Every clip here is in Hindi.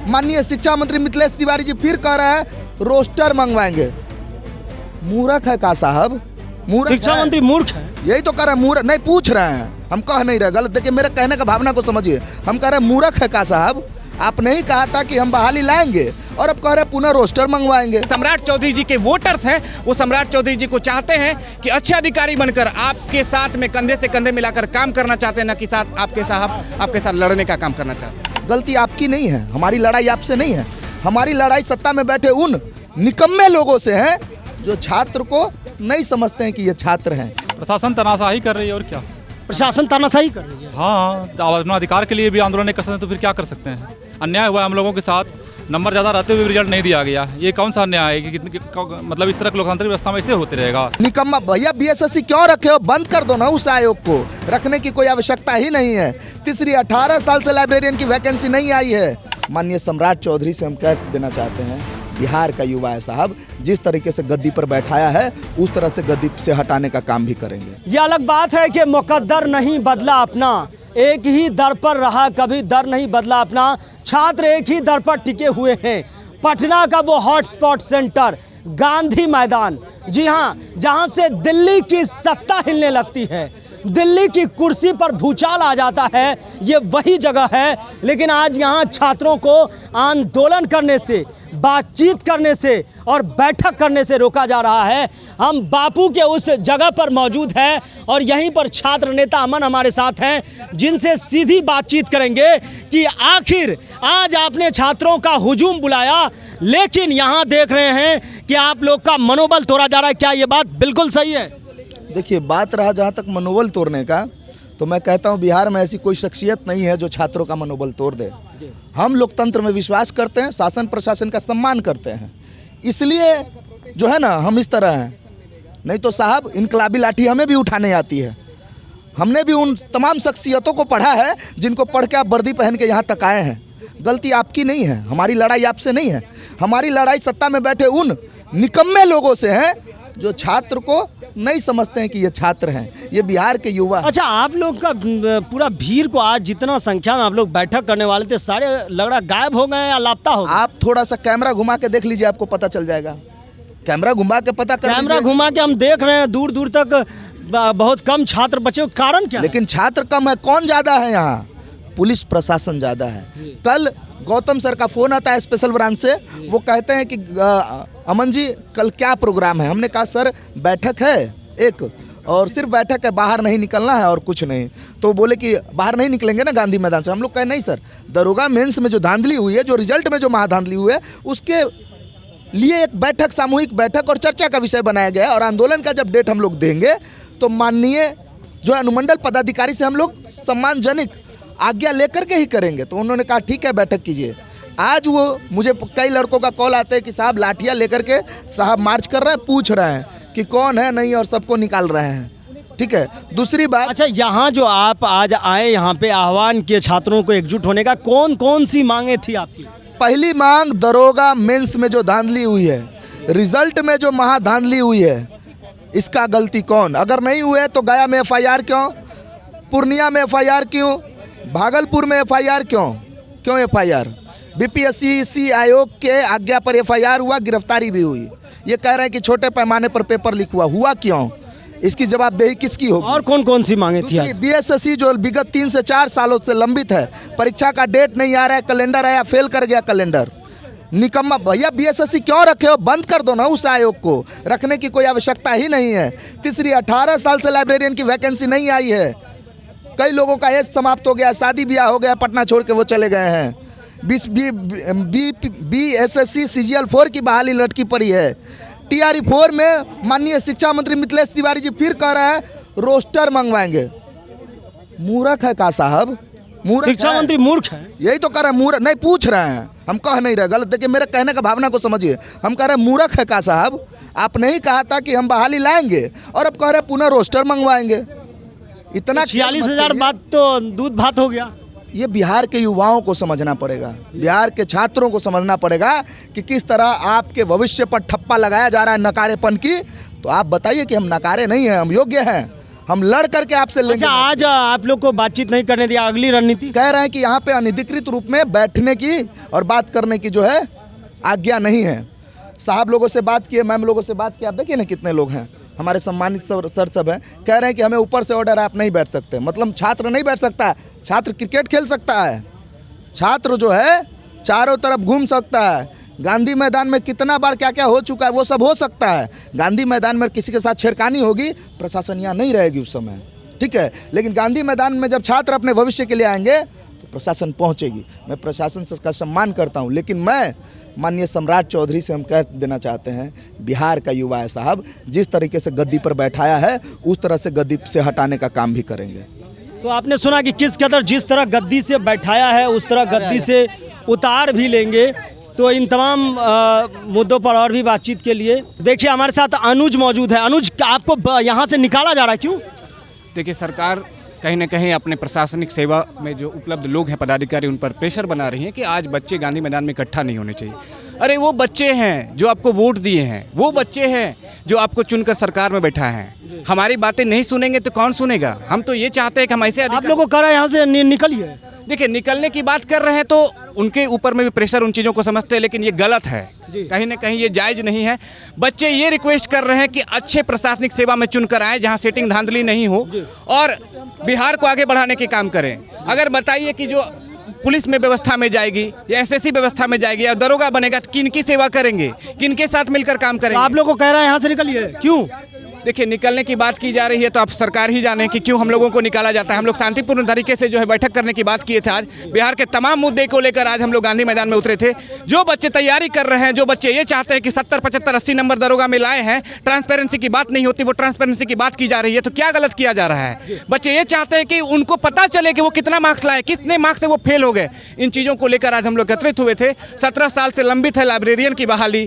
माननीय शिक्षा मंत्री मिथिलेश तिवारी जी फिर कह रहे हैं रोस्टर मंगवाएंगे। मूर्ख है का साहब? मूर्ख शिक्षा है? मंत्री मूर्ख है? यही तो कह रहे हैं मूर्ख नहीं, पूछ रहे हैं, हम कह नहीं रहे, गलत देखिए मेरे कहने का भावना को समझिए। हम कह रहे हैं मूर्ख है का साहब? आपने ही कहा था कि हम बहाली लाएंगे और अब कह रहे हैं पुनः रोस्टर मंगवाएंगे। सम्राट चौधरी जी के वोटर्स हैं, वो सम्राट चौधरी जी को चाहते हैं कि अच्छे अधिकारी बनकर आपके साथ में कंधे से कंधे मिलाकर काम करना चाहते हैं, न कि साथ आपके साथ लड़ने का काम करना चाहते हैं। गलती आपकी नहीं है, हमारी लड़ाई आपसे नहीं है। हमारी लड़ाई सत्ता में बैठे उन निकम्मे लोगों से है जो छात्र को नहीं समझते हैं कि ये छात्र हैं। प्रशासन तनाशाही कर रही है और क्या। प्रशासन तानाशाही कर रही है। हाँ, अपना अधिकार के लिए भी आंदोलन नहीं कर सकते तो फिर क्या कर सकते हैं। अन्याय हुआ हम लोगों के साथ, नंबर ज़्यादा रहते हुए भी रिजल्ट नहीं दिया गया। ये कौन सा अन्याय है कि मतलब इस तरह की लोकतांत्रिक व्यवस्था में ऐसे होते रहेगा। निकम्मा भैया, बीएसएससी क्यों रखे हो? बंद कर दो ना उस आयोग को, रखने की कोई आवश्यकता ही नहीं है। तीसरी 18 साल से लाइब्रेरियन की वैकेंसी नहीं आई है। माननीय सम्राट चौधरी से हम कह देना चाहते हैं, बिहार का युवा है साहब, जिस तरीके से गद्दी पर बैठाया है उस तरह से गद्दी से हटाने का काम भी करेंगे। ये अलग बात है कि मुकद्दर नहीं बदला अपना, एक ही दर पर रहा, कभी दर नहीं बदला अपना। छात्र एक ही दर पर टिके हुए हैं। पटना का वो हॉटस्पॉट सेंटर गांधी मैदान, जी हाँ, जहां से दिल्ली की सत्ता हिलने लगती है, दिल्ली की कुर्सी पर भूचाल आ जाता है, ये वही जगह है। लेकिन आज यहाँ छात्रों को आंदोलन करने से, बातचीत करने से और बैठक करने से रोका जा रहा है। हम बापू के उस जगह पर मौजूद हैं और यहीं पर छात्र नेता अमन हमारे साथ हैं, जिनसे सीधी बातचीत करेंगे कि आखिर आज आपने छात्रों का हुजूम बुलाया, लेकिन यहाँ देख रहे हैं कि आप लोग का मनोबल तोड़ा जा रहा है। क्या ये बात बिल्कुल सही है? देखिए, बात रहा जहाँ तक मनोबल तोड़ने का, तो मैं कहता हूँ बिहार में ऐसी कोई शख्सियत नहीं है जो छात्रों का मनोबल तोड़ दे। हम लोकतंत्र में विश्वास करते हैं, शासन प्रशासन का सम्मान करते हैं, इसलिए जो है ना हम इस तरह हैं। नहीं तो साहब इनकलाबी लाठी हमें भी उठाने आती है। हमने भी उन तमाम शख्सियतों को पढ़ा है जिनको पढ़ के आप वर्दी पहन के यहाँ तक आए हैं। गलती आपकी नहीं है, हमारी लड़ाई आपसे नहीं है। हमारी लड़ाई सत्ता में बैठे उन निकम्मे लोगों से है जो छात्र को नहीं समझते हैं कि ये छात्र हैं, ये बिहार के युवा। अच्छा, आप लोग का पूरा भीड़ को आज जितना संख्या में आप लोग बैठक करने वाले थे, सारे लग रहा गायब हो गए या लापता हो गए? आप थोड़ा सा कैमरा घुमा के देख लीजिए, आपको पता चल जाएगा। कैमरा घुमा के पता कर कैमरा लीजिए। घुमा के हम देख रहे हैं, दूर दूर तक बहुत कम छात्र बचे। कारण क्या है? लेकिन छात्र कम है, कौन ज्यादा है यहाँ? पुलिस प्रशासन ज्यादा है। कल गौतम सर का फोन आता है स्पेशल ब्रांच से, वो कहते हैं कि अमन जी कल क्या प्रोग्राम है? हमने कहा सर बैठक है एक, और सिर्फ बैठक है, बाहर नहीं निकलना है और कुछ नहीं। तो बोले कि बाहर नहीं निकलेंगे ना गांधी मैदान से। हम लोग कहे नहीं सर, दरोगा मेंस में जो धांधली हुई है, जो रिजल्ट में जो महाधांधली हुई है, उसके लिए एक बैठक, सामूहिक बैठक और चर्चा का विषय बनाया गया है। और आंदोलन का जब डेट हम लोग देंगे तो माननीय जो अनुमंडल पदाधिकारी से हम लोग सम्मानजनक आज्ञा लेकर के ही करेंगे। तो उन्होंने कहा ठीक है बैठक कीजिए। आज वो मुझे कई लड़कों का कॉल आता है कि साहब लाठियाँ लेकर के साहब मार्च कर रहे हैं, पूछ रहे हैं कि कौन है नहीं, और सबको निकाल रहे हैं। ठीक है, दूसरी बात, अच्छा, यहाँ जो आप आज आए, यहाँ पे आह्वान किए छात्रों को एकजुट होने का, कौन कौन सी मांगे थी आपकी? पहली मांग, दरोगा मेंस में जो धांधली हुई है, रिजल्ट में जो महाधांधली हुई है, इसका गलती कौन? अगर नहीं हुए तो गया में एफआईआर क्यों, पूर्णिया में एफआईआर क्यों, भागलपुर में एफआईआर क्यों एफआईआर? बीपीएससी आयोग के आज्ञा पर एफआईआर हुआ, गिरफ्तारी भी हुई। ये कह रहे हैं कि छोटे पैमाने पर पेपर लीक हुआ क्यों? इसकी जवाबदेही किसकी होगी? और कौन कौन सी मांगे थी? बीएसएससी जो विगत 3 से 4 सालों से लंबित है, परीक्षा का डेट नहीं आ रहा है, कैलेंडर आया फेल कर गया कैलेंडर। निकम्मा भैया, बीएसएससी क्यों रखे हो? बंद कर दो ना उस आयोग को, रखने की कोई आवश्यकता ही नहीं है। तीसरी 18 साल से लाइब्रेरियन की वैकेंसी नहीं आई है। कई लोगों का एज समाप्त हो गया, शादी ब्याह हो गया, पटना छोड़ के वो चले गए हैं। बीएसएससी सीजीएल 4 की बहाली लटकी पड़ी है। टीआरई 4 में माननीय शिक्षा मंत्री मिथिलेश तिवारी जी फिर कह रहे हैं रोस्टर मंगवाएंगे। मूर्ख है का साहब? मूर्ख शिक्षा मंत्री मूर्ख है? यही तो कह रहे हैं मूर्ख नहीं, पूछ रहे हैं, हम कह नहीं रहे, गलत देखिए मेरे कहने का भावना को समझिए। हम कह रहे हैं मूर्ख है का साहब? आपने ही कहा था कि हम बहाली लाएंगे और अब कह रहे हैं पुनः रोस्टर मंगवाएंगे। इतना 46,000 बात तो दूध भात हो गया। ये बिहार के युवाओं को समझना पड़ेगा, बिहार के छात्रों को समझना पड़ेगा कि किस तरह आपके भविष्य पर ठप्पा लगाया जा रहा है नकारेपन की। तो आप बताइए कि हम नकारे नहीं हैं, हम योग्य हैं। हम लड़ करके आपसे लेंगे। अच्छा, आज आप लोग को बातचीत नहीं करने दिया, अगली रणनीति कह रहे हैं कि यहाँ पे अनधिकृत रूप में बैठने की और बात करने की जो है आज्ञा नहीं है। साहब लोगों से बात किए, मैम लोगों से बात की, आप देखिए ना कितने लोग हैं, हमारे सम्मानित सर सब हैं, कह रहे हैं कि हमें ऊपर से ऑर्डर है, आप नहीं बैठ सकते। मतलब छात्र नहीं बैठ सकता है, छात्र क्रिकेट खेल सकता है, छात्र जो है चारों तरफ घूम सकता है। गांधी मैदान में कितना बार क्या क्या हो चुका है वो सब हो सकता है। गांधी मैदान में किसी के साथ छेड़खानी होगी, प्रशासन यहाँ नहीं रहेगी उस समय, ठीक है। लेकिन गांधी मैदान में जब छात्र अपने भविष्य के लिए आएंगे तो प्रशासन पहुँचेगी। मैं प्रशासन का सम्मान करता हूँ, लेकिन मैं माननीय सम्राट चौधरी से हम कह देना चाहते हैं, बिहार का युवा है साहब, जिस तरीके से गद्दी पर बैठाया है उस तरह से गद्दी से हटाने का काम भी करेंगे। तो आपने सुना कि किस कदर जिस तरह गद्दी से बैठाया है उस तरह गद्दी से उतार भी लेंगे। तो इन तमाम मुद्दों पर और भी बातचीत के लिए देखिए हमारे साथ अनुज मौजूद है। अनुज, आपको यहाँ से निकाला जा रहा है, क्यों? देखिए, सरकार कहीं ना कहीं अपने प्रशासनिक सेवा में जो उपलब्ध लोग हैं, पदाधिकारी, उन पर प्रेशर बना रही हैं कि आज बच्चे गांधी मैदान में इकट्ठा नहीं होने चाहिए। अरे वो बच्चे हैं जो आपको वोट दिए हैं, वो बच्चे हैं जो आपको चुनकर सरकार में बैठा है। हमारी बातें नहीं सुनेंगे तो कौन सुनेगा? हम तो ये चाहते हैं कि हम ऐसे आप लोगों को कह रहा है यहाँ से निकलिए। देखिए, निकलने की बात कर रहे हैं तो उनके ऊपर में भी प्रेशर, उन चीज़ों को समझते हैं, लेकिन ये गलत है, कहीं ना कहीं ये जायज़ नहीं है। बच्चे ये रिक्वेस्ट कर रहे हैं कि अच्छे प्रशासनिक सेवा में चुनकर आए जहां सेटिंग धांधली नहीं हो और बिहार को आगे बढ़ाने के काम करें। अगर बताइए कि जो पुलिस में व्यवस्था में जाएगी या एसएससी व्यवस्था में जाएगी या दरोगा बनेगा तो किन की सेवा करेंगे, किनके साथ मिलकर काम करेंगे? आप लोग को कह रहा है यहाँ से निकलिए, क्यों? देखिए, निकलने की बात की जा रही है तो आप सरकार ही जाने कि क्यों हम लोगों को निकाला जाता है। हम लोग शांतिपूर्ण तरीके से जो है बैठक करने की बात किए थे। आज बिहार के तमाम मुद्दे को लेकर आज हम लोग गांधी मैदान में उतरे थे। जो बच्चे तैयारी कर रहे हैं, जो बच्चे ये चाहते हैं कि 70, 75, 80 नंबर दरोगा में लाए हैं, ट्रांसपेरेंसी की बात नहीं होती, वो ट्रांसपेरेंसी की बात की जा रही है। तो क्या गलत किया जा रहा है? बच्चे ये चाहते हैं कि उनको पता चले कि वो कितना मार्क्स लाए, कितने मार्क्स से वो फेल हो गए। इन चीज़ों को लेकर आज हम लोग एकत्रित हुए थे। 17 साल से लंबित है लाइब्रेरियन की बहाली,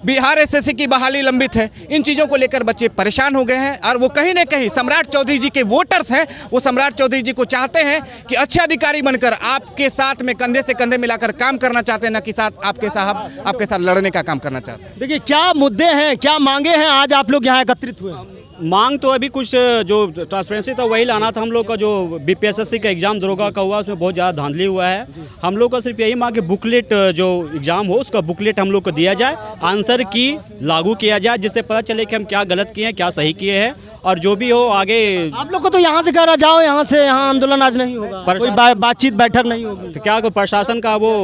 बिहार एसएससी की बहाली लंबित है। इन चीज़ों को लेकर बच्चे परेशान हो गए हैं और वो कहीं ना कहीं सम्राट चौधरी जी के वोटर्स हैं, वो सम्राट चौधरी जी को चाहते हैं कि अच्छे अधिकारी बनकर आपके साथ में कंधे से कंधे मिलाकर काम करना चाहते हैं, न कि साथ आपके साथ लड़ने का काम करना चाहते हैं। देखिए, क्या मुद्दे हैं, क्या मांगे हैं, आज आप लोग यहाँ एकत्रित हुए? मांग तो अभी कुछ जो ट्रांसपेरेंसी था वही लाना था। हम लोग का जो बीपीएसएससी का एग्ज़ाम दरोगा का हुआ उसमें बहुत ज़्यादा धांधली हुआ है। हम लोग का सिर्फ यही मांग कि बुकलेट जो एग्ज़ाम हो उसका बुकलेट हम लोग को दिया जाए, आंसर की लागू किया जाए, जिससे पता चले कि हम क्या गलत किए हैं, क्या सही किए हैं, और जो भी हो आगे। आप लोग को तो यहाँ से कह रहा जाओ यहाँ से, यहाँ आंदोलन आज नहीं होगा, कोई बातचीत बैठक नहीं होगी। तो क्या प्रशासन का वो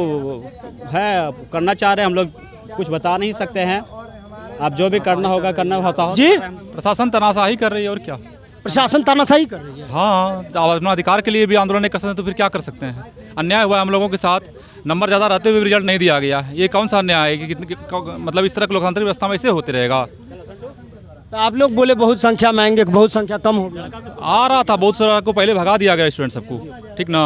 है करना चाह रहे हैं, हम लोग कुछ बता नहीं सकते हैं। आप जो भी करना होगा करना होता हो जी। प्रशासन तनाशाही कर रही है और क्या? प्रशासन तानाशाही कर रही है। हाँ, अपना अधिकार के लिए भी आंदोलन नहीं कर सकते तो फिर क्या कर सकते हैं? अन्याय हुआ है हम लोगों के साथ, नंबर ज़्यादा रहते हुए भी रिजल्ट नहीं दिया गया। ये कौन सा अन्याय है कि मतलब इस तरह लोकतांत्रिक व्यवस्था में ऐसे होते रहेगा? तो आप लोग बोले बहुत संख्या में आएंगे, बहुत संख्या कम हो गया। आ रहा था, बहुत सारा को पहले भगा दिया गया स्टूडेंट सबको, ठीक ना।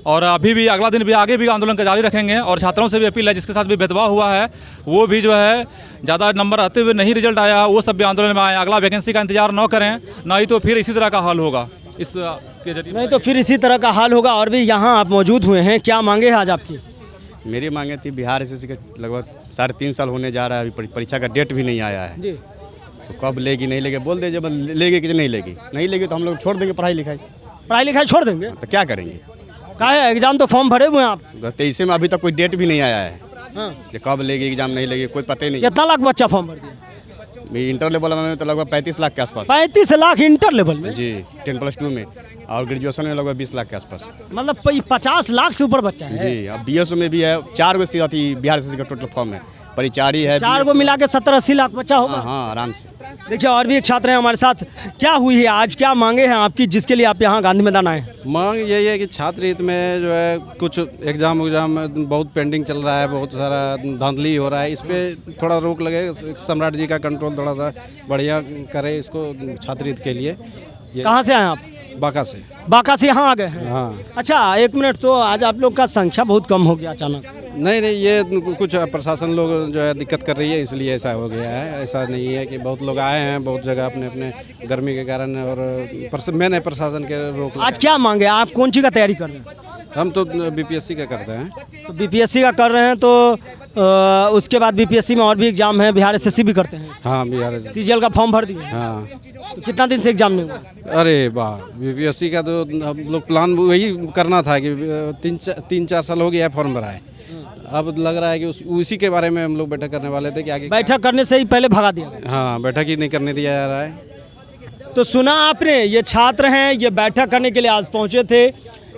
और अभी भी अगला दिन भी आगे भी आंदोलन का जारी रखेंगे और छात्रों से भी अपील है जिसके साथ भी भेदभाव हुआ है वो भी जो है ज़्यादा नंबर आते हुए नहीं रिजल्ट आया वो सब भी आंदोलन में आए। अगला वैकेंसी का इंतजार न करें, नहीं तो फिर इसी तरह का हाल होगा इस के जरिए। नहीं तो फिर इसी तरह का हाल होगा। और भी यहाँ आप मौजूद हुए हैं, क्या मांगे हैं आज आपकी? मेरी मांगे थी, बिहार एसएससी का लगभग 3.5 साल होने जा रहा है, अभी परीक्षा का डेट भी नहीं आया है जी। तो कब लेगी नहीं लेगी बोल दे, जब लेगी कि नहीं लेगी, नहीं लेगी तो हम लोग छोड़ देंगे पढ़ाई लिखाई। पढ़ाई लिखाई छोड़ देंगे तो क्या करेंगे? क्या है, एग्जाम तो फॉर्म भरे हुए हैं आप। 23 में अभी तक कोई डेट भी नहीं आया है हाँ। कि कब लेगी एग्जाम, नहीं लेगी कोई पता ही नहीं। कितना लाख बच्चा फॉर्म भर दिया? इंटर लेवल में तो लगभग 35 लाख के आसपास। 35 लाख इंटर लेवल में जी, 10+2 में, और ग्रेजुएशन में लगभग 20 लाख के आसपास। मतलब 50 लाख से ऊपर बच्चा है जी। अब बीएसओ में भी है, 4 गो सी बिहार एसएससी का टोटल फॉर्म है, परिचारी है, 4 को मिला के 70-80 लाख बच्चा होगा। हाँ आराम से। देखिए, और भी एक छात्र हैं हमारे साथ। क्या हुई है आज, क्या मांगे हैं आपकी जिसके लिए आप यहाँ गांधी मैदान आए? मांग यही है कि छात्र हित में जो है कुछ एग्जाम बहुत पेंडिंग चल रहा है, बहुत सारा धांधली हो रहा है, इस पर थोड़ा रोक लगे, सम्राट जी का कंट्रोल थोड़ा सा बढ़िया करे इसको छात्र हित के लिए। कहाँ से आए आप? बांका से। बांका से यहाँ आ गए हैं? हाँ। अच्छा, एक मिनट, तो आज आप लोग का संख्या बहुत कम हो गया अचानक। नहीं, ये कुछ प्रशासन लोग जो है दिक्कत कर रही है इसलिए ऐसा हो गया है। ऐसा नहीं है कि बहुत लोग आए हैं बहुत जगह अपने अपने गर्मी के कारण, और मैंने प्रशासन के रोक। आज क्या मांगे आप, कौन सी का तैयारी कर रहे हैं? हम तो बीपीएससी का करते हैं। तो बीपीएससी का कर रहे हैं, तो उसके बाद बीपीएससी में और भी एग्जाम है, बिहार एसएससी भी करते हैं, हाँ बिहार सीजीएल का फॉर्म भर दिए, हाँ। तो कितना दिन से एग्जाम नहीं हुआ? अरे वाह, बीपीएससी का तो हम लोग प्लान वही करना था कि 3-4 साल हो गया फॉर्म भरा है। अब लग रहा है कि उसी के बारे में हम लोग बैठक करने वाले थे कि आगे बैठक करने से ही पहले भगा दिया गया। हाँ, बैठक ही नहीं करने दिया जा रहा है। तो सुना आपने, ये छात्र हैं, ये बैठक करने के लिए आज पहुंचे थे,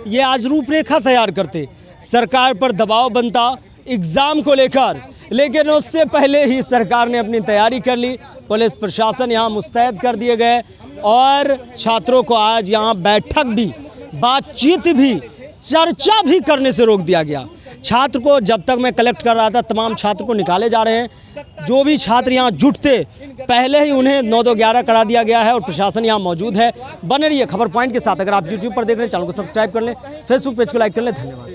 ये आज रूपरेखा तैयार करते, सरकार पर दबाव बनता एग्ज़ाम को लेकर, लेकिन उससे पहले ही सरकार ने अपनी तैयारी कर ली। पुलिस प्रशासन यहाँ मुस्तैद कर दिए गए और छात्रों को आज यहाँ बैठक भी, बातचीत भी, चर्चा भी करने से रोक दिया गया। छात्र को जब तक मैं कलेक्ट कर रहा था, तमाम छात्र को निकाले जा रहे हैं। जो भी छात्र यहाँ जुटते, पहले ही उन्हें 9-2-11 करा दिया गया है और प्रशासन यहाँ मौजूद है। बने रहिए खबर पॉइंट के साथ। अगर आप यूट्यूब पर देख रहे हैं, चैनल को सब्सक्राइब कर लें, फेसबुक पेज को लाइक कर लें। धन्यवाद।